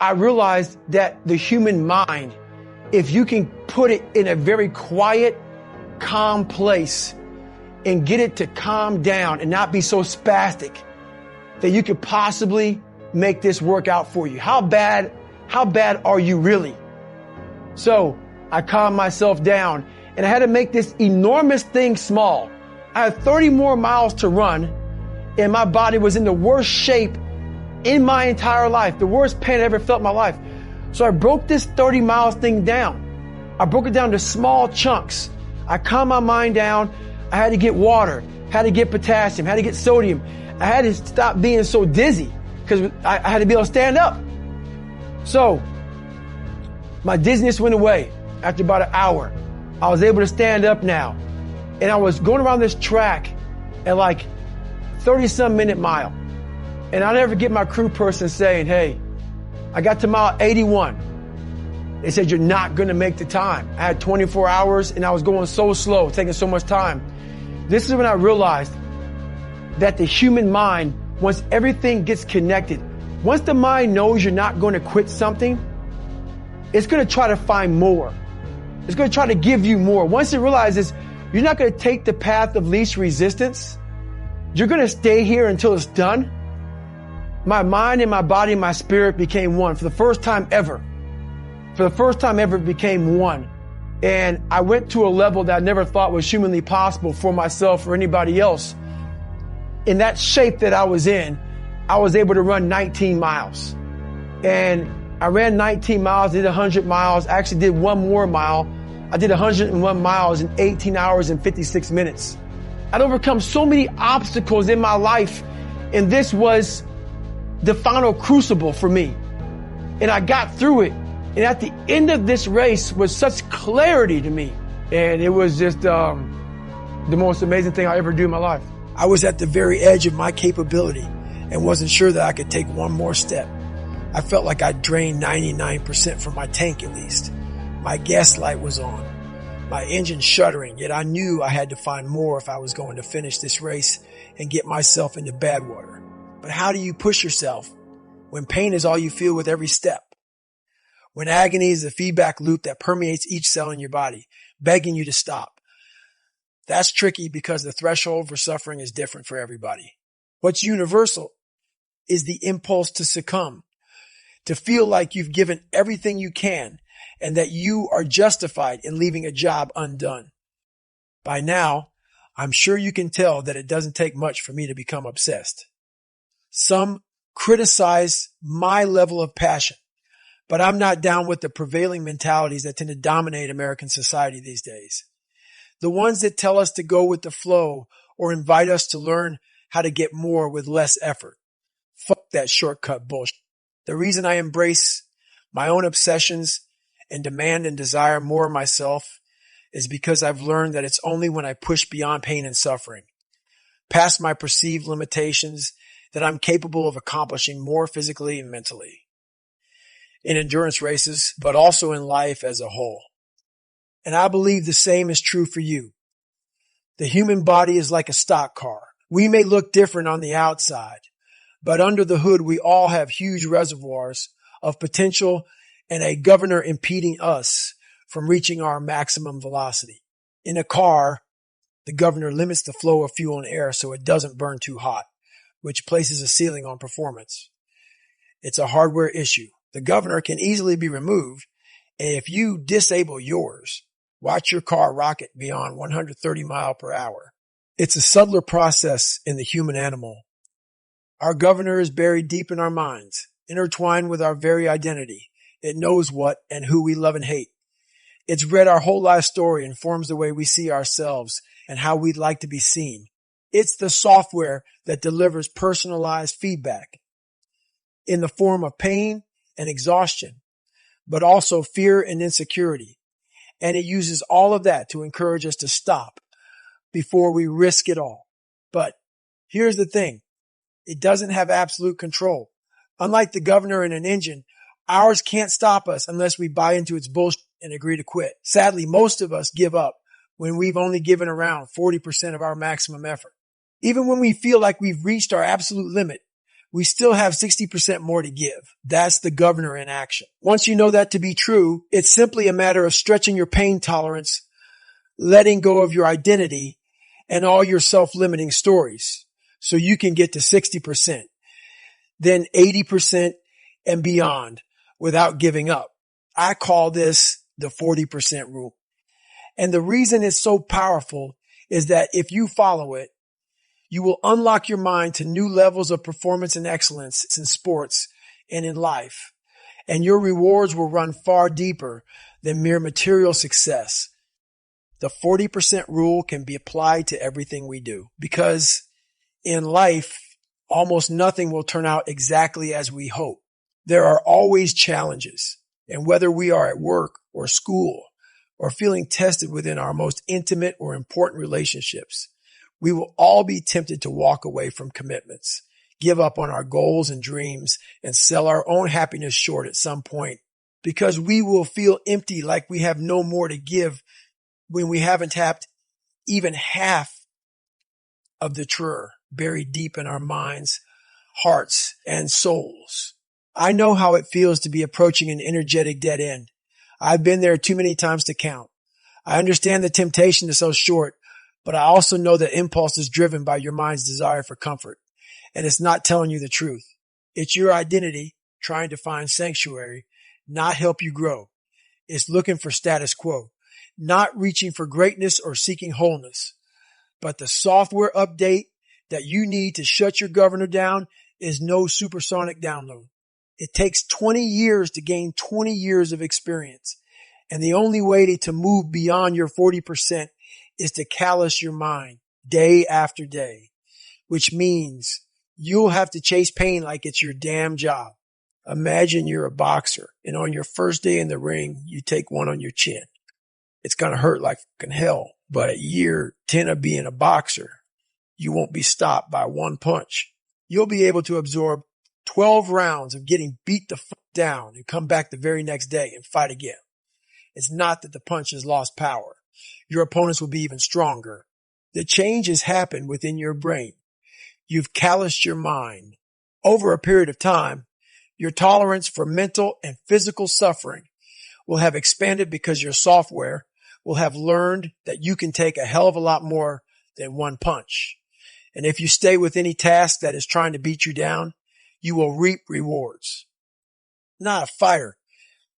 I realized that the human mind, if you can put it in a very quiet, calm place and get it to calm down and not be so spastic, that you could possibly make this work out for you. How bad are you really? So I calmed myself down and I had to make this enormous thing small. I had 30 more miles to run and my body was in the worst shape in my entire life, the worst pain I ever felt in my life. So I broke this 30 miles thing down. I broke it down to small chunks. I calmed my mind down. I had to get water, had to get potassium, had to get sodium. I had to stop being so dizzy because I had to be able to stand up. So my dizziness went away after about an hour. I was able to stand up now. And I was going around this track at like 30-some minute mile. And I'll never get my crew person saying, hey, I got to mile 81. They said, you're not going to make the time. I had 24 hours and I was going so slow, taking so much time. This is when I realized that the human mind, once everything gets connected, once the mind knows you're not going to quit something, it's going to try to find more. It's going to try to give you more. Once it realizes you're not going to take the path of least resistance, you're going to stay here until it's done. My mind and my body and my spirit became one for the first time ever. For the first time ever, it became one. And I went to a level that I never thought was humanly possible for myself or anybody else. In that shape that I was in, I was able to run 19 miles. And I ran 19 miles, did 100 miles, I actually did one more mile. I did 101 miles in 18 hours and 56 minutes. I'd overcome so many obstacles in my life, and this was the final crucible for me. And I got through it. And at the end of this race was such clarity to me. And it was just the most amazing thing I ever do in my life. I was at the very edge of my capability and wasn't sure that I could take one more step. I felt like I drained 99% from my tank at least. My gas light was on, my engine shuddering, yet I knew I had to find more if I was going to finish this race and get myself into bad water. But how do you push yourself when pain is all you feel with every step? When agony is the feedback loop that permeates each cell in your body, begging you to stop. That's tricky because the threshold for suffering is different for everybody. What's universal is the impulse to succumb, to feel like you've given everything you can and that you are justified in leaving a job undone. By now, I'm sure you can tell that it doesn't take much for me to become obsessed. Some criticize my level of passion, but I'm not down with the prevailing mentalities that tend to dominate American society these days. The ones that tell us to go with the flow or invite us to learn how to get more with less effort. Fuck that shortcut bullshit. The reason I embrace my own obsessions and demand and desire more of myself is because I've learned that it's only when I push beyond pain and suffering, past my perceived limitations, that I'm capable of accomplishing more physically and mentally. In endurance races, but also in life as a whole. And I believe the same is true for you. The human body is like a stock car. We may look different on the outside, but under the hood, we all have huge reservoirs of potential and a governor impeding us from reaching our maximum velocity. In a car, the governor limits the flow of fuel and air so it doesn't burn too hot, which places a ceiling on performance. It's a hardware issue. The governor can easily be removed, and if you disable yours, watch your car rocket beyond 130 miles per hour. It's a subtler process in the human animal. Our governor is buried deep in our minds, intertwined with our very identity. It knows what and who we love and hate. It's read our whole life story and forms the way we see ourselves and how we'd like to be seen. It's the software that delivers personalized feedback in the form of pain and exhaustion, but also fear and insecurity. And it uses all of that to encourage us to stop before we risk it all. But here's the thing. It doesn't have absolute control. Unlike the governor in an engine, ours can't stop us unless we buy into its bullshit and agree to quit. Sadly, most of us give up when we've only given around 40% of our maximum effort. Even when we feel like we've reached our absolute limit, we still have 60% more to give. That's the governor in action. Once you know that to be true, it's simply a matter of stretching your pain tolerance, letting go of your identity and all your self-limiting stories so you can get to 60%, then 80% and beyond without giving up. I call this the 40% rule. And the reason it's so powerful is that if you follow it, you will unlock your mind to new levels of performance and excellence in sports and in life. And your rewards will run far deeper than mere material success. The 40% rule can be applied to everything we do because in life, almost nothing will turn out exactly as we hope. There are always challenges. And whether we are at work or school or feeling tested within our most intimate or important relationships, we will all be tempted to walk away from commitments, give up on our goals and dreams, and sell our own happiness short at some point because we will feel empty, like we have no more to give when we haven't tapped even half of the treasure buried deep in our minds, hearts, and souls. I know how it feels to be approaching an energetic dead end. I've been there too many times to count. I understand the temptation to sell short, but I also know that impulse is driven by your mind's desire for comfort, and it's not telling you the truth. It's your identity trying to find sanctuary, not help you grow. It's looking for status quo, not reaching for greatness or seeking wholeness. But the software update that you need to shut your governor down is no supersonic download. It takes 20 years to gain 20 years of experience. And the only way to move beyond your 40% is to callous your mind day after day, which means you'll have to chase pain like it's your damn job. Imagine you're a boxer and on your first day in the ring, you take one on your chin. It's going to hurt like fucking hell. But at year 10 of being a boxer, you won't be stopped by one punch. You'll be able to absorb 12 rounds of getting beat the fuck down and come back the very next day and fight again. It's not that the punch has lost power. Your opponents will be even stronger. The change has happened within your brain. You've calloused your mind. Over a period of time, your tolerance for mental and physical suffering will have expanded because your software will have learned that you can take a hell of a lot more than one punch. And if you stay with any task that is trying to beat you down, you will reap rewards. Not a fighter.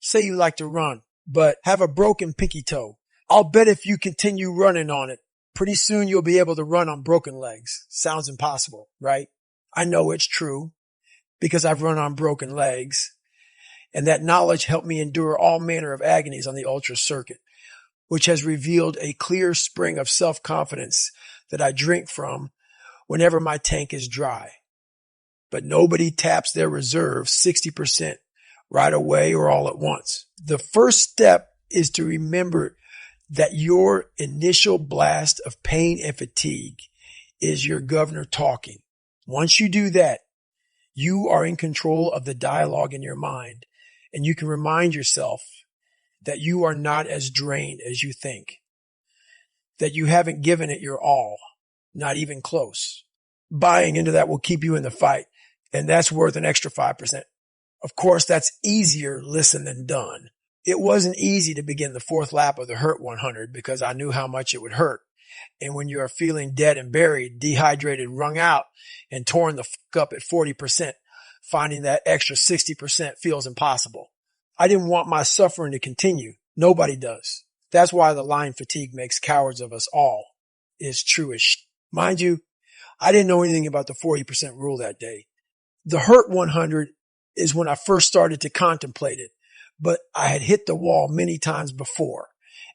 Say you like to run, but have a broken pinky toe. I'll bet if you continue running on it, pretty soon you'll be able to run on broken legs. Sounds impossible, right? I know it's true because I've run on broken legs. And that knowledge helped me endure all manner of agonies on the ultra circuit, which has revealed a clear spring of self-confidence that I drink from whenever my tank is dry. But nobody taps their reserve 60% right away or all at once. The first step is to remember that your initial blast of pain and fatigue is your governor talking. Once you do that, you are in control of the dialogue in your mind, and you can remind yourself that you are not as drained as you think, that you haven't given it your all, not even close. Buying into that will keep you in the fight, and that's worth an extra 5%. Of course, that's easier listened than done. It wasn't easy to begin the fourth lap of the Hurt 100 because I knew how much it would hurt. And when you are feeling dead and buried, dehydrated, wrung out, and torn the fuck up at 40%, finding that extra 60% feels impossible. I didn't want my suffering to continue. Nobody does. That's why the line fatigue makes cowards of us all. It's true as shit. Mind you, I didn't know anything about the 40% rule that day. The Hurt 100 is when I first started to contemplate it, but I had hit the wall many times before,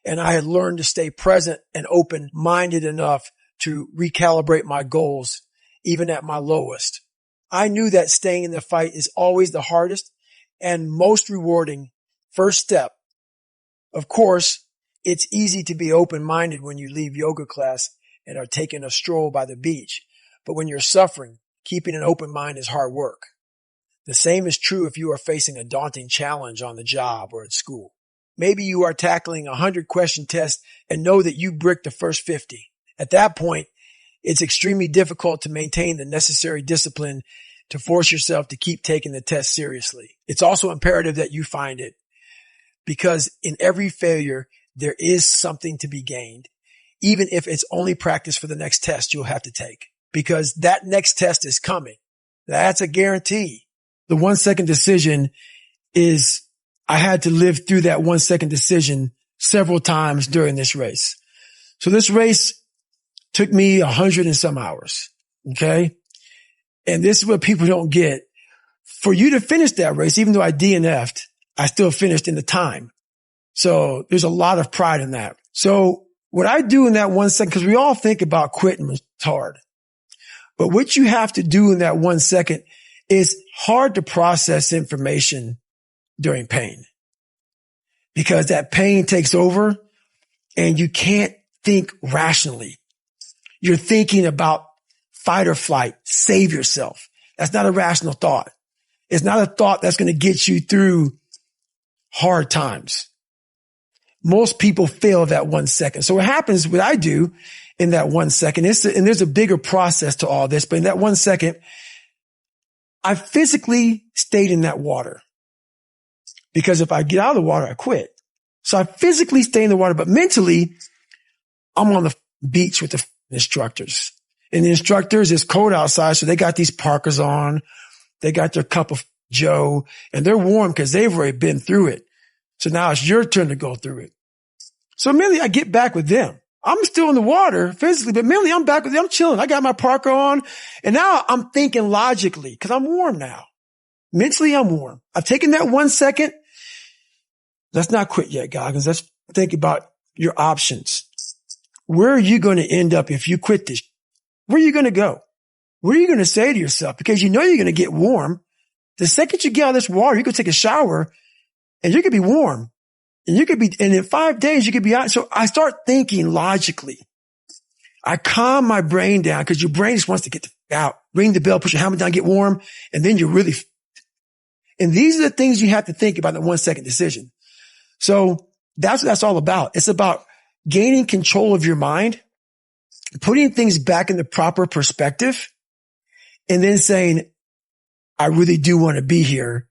and I had learned to stay present and open-minded enough to recalibrate my goals, even at my lowest. I knew that staying in the fight is always the hardest and most rewarding first step. Of course, it's easy to be open-minded when you leave yoga class and are taking a stroll by the beach, but when you're suffering, keeping an open mind is hard work. The same is true if you are facing a daunting challenge on the job or at school. Maybe you are tackling a 100-question test and know that you bricked the first 50. At that point, it's extremely difficult to maintain the necessary discipline to force yourself to keep taking the test seriously. It's also imperative that you find it, because in every failure, there is something to be gained, even if it's only practice for the next test you'll have to take, because that next test is coming. That's a guarantee. The 1 second decision is, I had to live through that 1 second decision several times during this race. So this race took me 100 and some hours. Okay. And this is what people don't get. For you to finish that race, even though I DNF'd, I still finished in the time. So there's a lot of pride in that. So what I do in that 1 second, because we all think about quitting, it's hard. But what you have to do in that 1 second is hard to process information during pain, because that pain takes over and you can't think rationally. You're thinking about fight or flight, save yourself. That's not a rational thought. It's not a thought that's going to get you through hard times. Most people fail that 1 second. So what happens, what I do in that 1 second is, and there's a bigger process to all this, but in that 1 second, I physically stayed in that water, because if I get out of the water, I quit. So I physically stay in the water, but mentally I'm on the beach with the instructors. And the instructors, it's cold outside, so they got these parkas on. They got their cup of Joe, and they're warm because they've already been through it. So now it's your turn to go through it. So mentally, I get back with them. I'm still in the water physically, but mentally, I'm back with them. I'm chilling. I got my parka on, and now I'm thinking logically because I'm warm now. Mentally, I'm warm. I've taken that 1 second. Let's not quit yet, Goggins. Let's think about your options. Where are you going to end up if you quit this? Where are you going to go? What are you going to say to yourself? Because you know you're going to get warm. The second you get out of this water, you could take a shower and you could be warm. And in 5 days, you could be out. So I start thinking logically. I calm my brain down, because your brain just wants to get out. Ring the bell, put your helmet down, get warm. And then you're really, and these are the things you have to think about in the 1 second decision. So that's what that's all about. It's about gaining control of your mind, putting things back in the proper perspective, and then saying, I really do want to be here.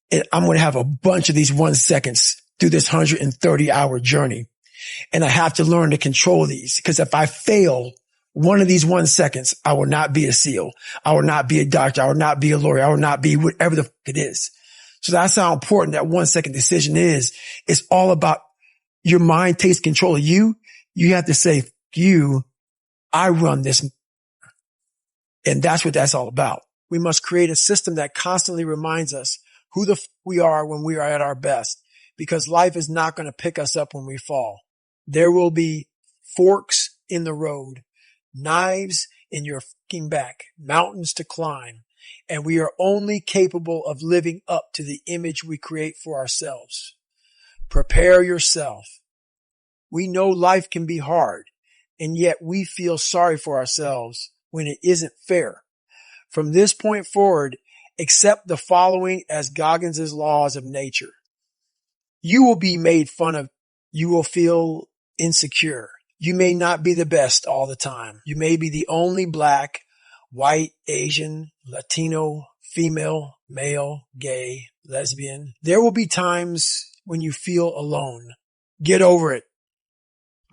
And I'm going to have a bunch of these 1 seconds through this 130-hour journey. And I have to learn to control these, because if I fail one of these 1 seconds, I will not be a SEAL. I will not be a doctor. I will not be a lawyer. I will not be whatever the fuck it is. So that's how important that 1 second decision is. It's all about your mind takes control of you. You have to say, you, I run this. And that's what that's all about. We must create a system that constantly reminds us who the f we are when we are at our best, because life is not going to pick us up when we fall. There will be forks in the road, knives in your fucking back, mountains to climb, and we are only capable of living up to the image we create for ourselves. Prepare yourself. We know life can be hard, and yet we feel sorry for ourselves when it isn't fair. From this point forward, accept the following as Goggins' laws of nature. You will be made fun of. You will feel insecure. You may not be the best all the time. You may be the only black, white, Asian, Latino, female, male, gay, lesbian. There will be times when you feel alone. Get over it.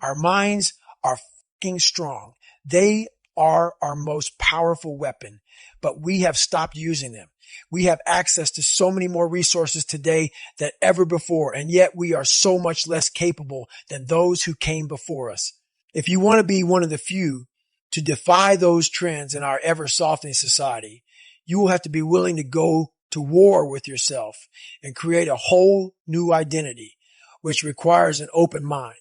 Our minds are fucking strong. They are our most powerful weapon, but we have stopped using them. We have access to so many more resources today than ever before, and yet we are so much less capable than those who came before us. If you want to be one of the few to defy those trends in our ever-softening society, you will have to be willing to go to war with yourself and create a whole new identity, which requires an open mind.